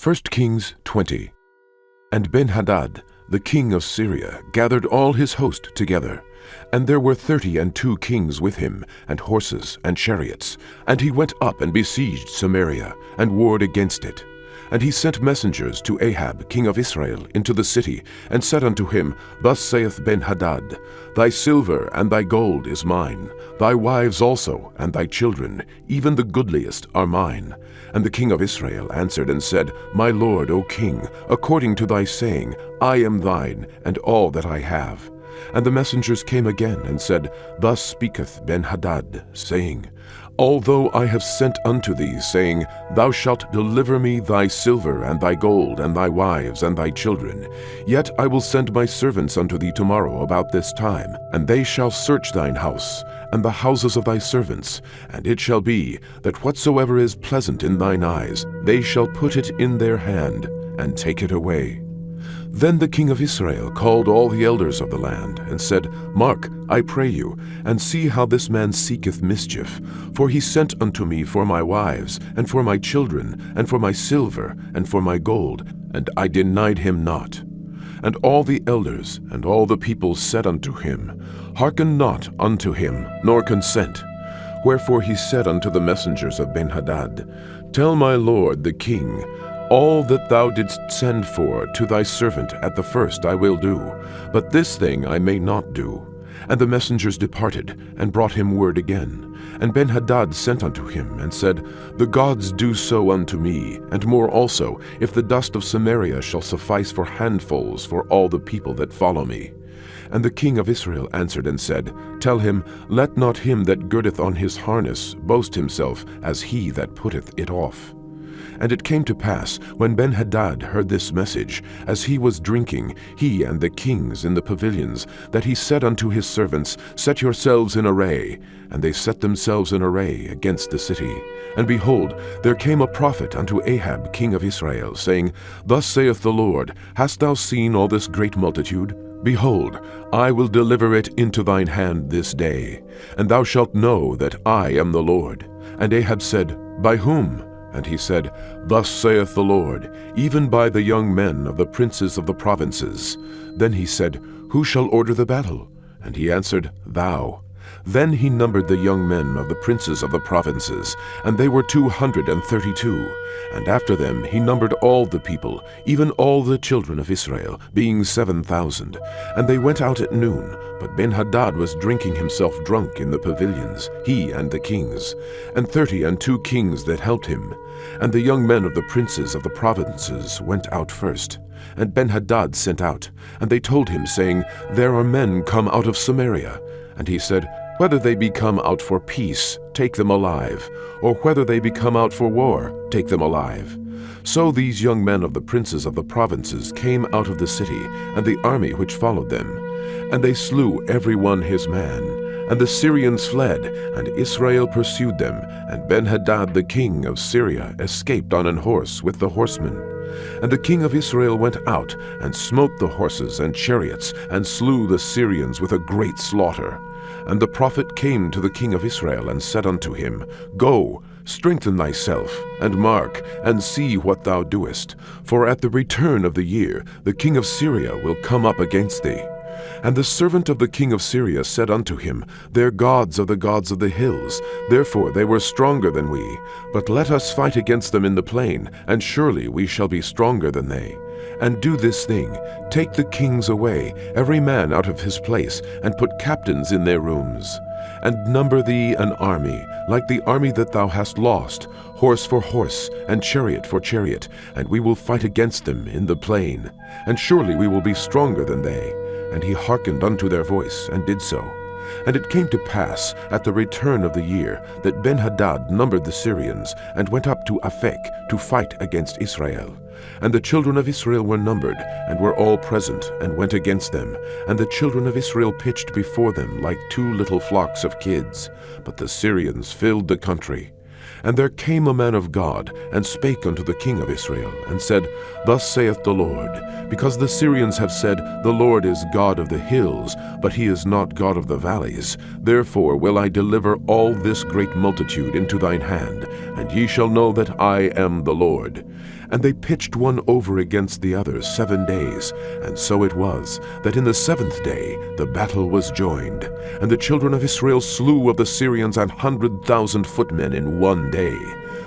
1 Kings 20. And Ben-Hadad, the king of Syria, gathered all his host together. And there were 32 kings with him, and horses and chariots. And he went up and besieged Samaria, and warred against it. And he sent messengers to Ahab, king of Israel, into the city, and said unto him, Thus saith Ben-Hadad, Thy silver and thy gold is mine, thy wives also, and thy children, even the goodliest, are mine. And the king of Israel answered and said, My lord, O king, according to thy saying, I am thine, and all that I have. And the messengers came again, and said, Thus speaketh Ben-Hadad, saying, Although I have sent unto thee, saying, Thou shalt deliver me thy silver and thy gold and thy wives and thy children, yet I will send my servants unto thee tomorrow about this time, and they shall search thine house, and the houses of thy servants, and it shall be, that whatsoever is pleasant in thine eyes, they shall put it in their hand, and take it away. Then the king of Israel called all the elders of the land, and said, Mark, I pray you, and see how this man seeketh mischief. For he sent unto me for my wives, and for my children, and for my silver, and for my gold, and I denied him not. And all the elders and all the people said unto him, Hearken not unto him, nor consent. Wherefore he said unto the messengers of Ben-Hadad, Tell my lord the king, all that thou didst send for to thy servant at the first I will do, but this thing I may not do. And the messengers departed, and brought him word again. And Ben-Hadad sent unto him, and said, The gods do so unto me, and more also, if the dust of Samaria shall suffice for handfuls for all the people that follow me. And the king of Israel answered and said, Tell him, Let not him that girdeth on his harness boast himself as he that putteth it off. And it came to pass, when Ben-Hadad heard this message, as he was drinking, he and the kings in the pavilions, that he said unto his servants, Set yourselves in array. And they set themselves in array against the city. And behold, there came a prophet unto Ahab, king of Israel, saying, Thus saith the Lord, Hast thou seen all this great multitude? Behold, I will deliver it into thine hand this day, and thou shalt know that I am the Lord. And Ahab said, By whom? And he said, Thus saith the Lord, even by the young men of the princes of the provinces. Then he said, Who shall order the battle? And he answered, Thou. Then he numbered the young men of the princes of the provinces, and they were 232. And after them he numbered all the people, even all the children of Israel, being 7,000. And they went out at noon, but Ben-Hadad was drinking himself drunk in the pavilions, he and the kings, and 32 kings that helped him. And the young men of the princes of the provinces went out first. And Ben-Hadad sent out, and they told him, saying, There are men come out of Samaria. And he said, Whether they be come out for peace, take them alive, or whether they be come out for war, take them alive. So these young men of the princes of the provinces came out of the city, and the army which followed them. And they slew every one his man. And the Syrians fled, and Israel pursued them, and Ben-Hadad the king of Syria escaped on an horse with the horsemen. And the king of Israel went out, and smote the horses and chariots, and slew the Syrians with a great slaughter. And the prophet came to the king of Israel, and said unto him, Go, strengthen thyself, and mark, and see what thou doest. For at the return of the year the king of Syria will come up against thee. And the servant of the king of Syria said unto him, Their gods are the gods of the hills, therefore they were stronger than we. But let us fight against them in the plain, and surely we shall be stronger than they. And do this thing, take the kings away, every man out of his place, and put captains in their rooms. And number thee an army, like the army that thou hast lost, horse for horse, and chariot for chariot, and we will fight against them in the plain. And surely we will be stronger than they. And he hearkened unto their voice, and did so. And it came to pass, at the return of the year, that Ben-Hadad numbered the Syrians, and went up to Aphek to fight against Israel. And the children of Israel were numbered, and were all present, and went against them. And the children of Israel pitched before them like 2 little flocks of kids. But the Syrians filled the country. And there came a man of God, and spake unto the king of Israel, and said, Thus saith the Lord, because the Syrians have said, The Lord is God of the hills, but he is not God of the valleys. Therefore will I deliver all this great multitude into thine hand, and ye shall know that I am the Lord. And they pitched one over against the other 7 days. And so it was, that in the 7th day the battle was joined. And the children of Israel slew of the Syrians 100,000 footmen in 1 day.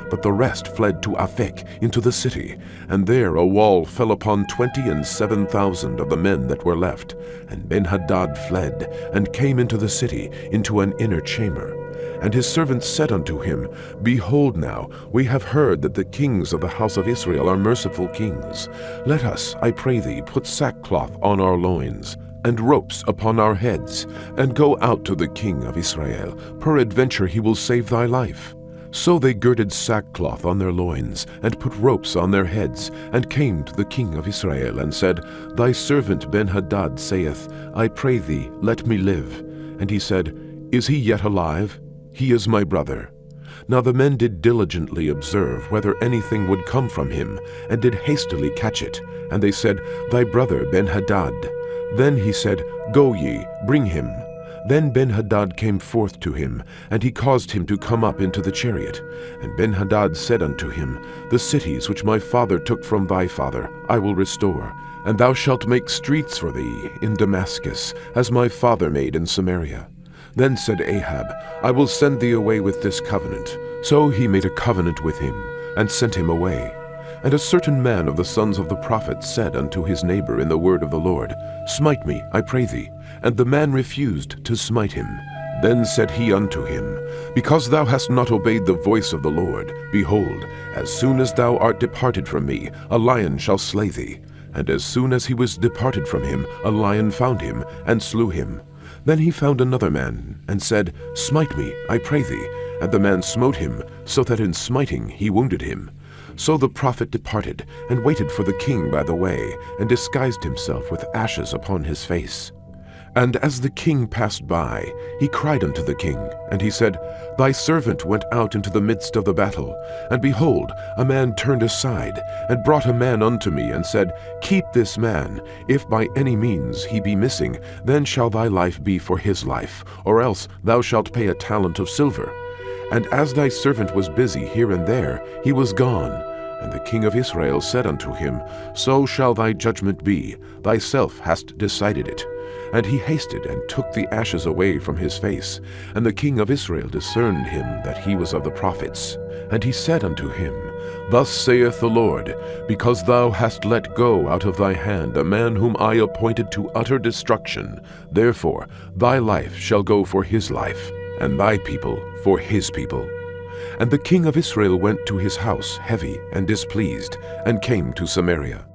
But the rest fled to Aphek into the city, and there a wall fell upon 27,000 of the men that were left. And Benhadad fled, and came into the city, into an inner chamber. And his servants said unto him, Behold now, we have heard that the kings of the house of Israel are merciful kings. Let us, I pray thee, put sackcloth on our loins, and ropes upon our heads, and go out to the king of Israel. Peradventure he will save thy life. So they girded sackcloth on their loins, and put ropes on their heads, and came to the king of Israel, and said, Thy servant Benhadad saith, I pray thee, let me live. And he said, Is he yet alive? He is my brother. Now the men did diligently observe whether anything would come from him, and did hastily catch it. And they said, Thy brother Benhadad. Then he said, Go ye, bring him. Then Benhadad came forth to him, and he caused him to come up into the chariot. And Benhadad said unto him, The cities which my father took from thy father I will restore, and thou shalt make streets for thee in Damascus, as my father made in Samaria. Then said Ahab, I will send thee away with this covenant. So he made a covenant with him, and sent him away. And a certain man of the sons of the prophets said unto his neighbor in the word of the Lord, Smite me, I pray thee. And the man refused to smite him. Then said he unto him, Because thou hast not obeyed the voice of the Lord, behold, as soon as thou art departed from me, a lion shall slay thee. And as soon as he was departed from him, a lion found him, and slew him. Then he found another man, and said, Smite me, I pray thee. And the man smote him, so that in smiting he wounded him. So the prophet departed, and waited for the king by the way, and disguised himself with ashes upon his face. And as the king passed by, he cried unto the king, and he said, Thy servant went out into the midst of the battle, and behold, a man turned aside, and brought a man unto me, and said, Keep this man. If by any means he be missing, then shall thy life be for his life, or else thou shalt pay a talent of silver. And as thy servant was busy here and there, he was gone. And the king of Israel said unto him, So shall thy judgment be, thyself hast decided it. And he hasted and took the ashes away from his face. And the king of Israel discerned him that he was of the prophets. And he said unto him, Thus saith the Lord, Because thou hast let go out of thy hand a man whom I appointed to utter destruction, therefore thy life shall go for his life, and thy people for his people. And the king of Israel went to his house heavy and displeased, and came to Samaria.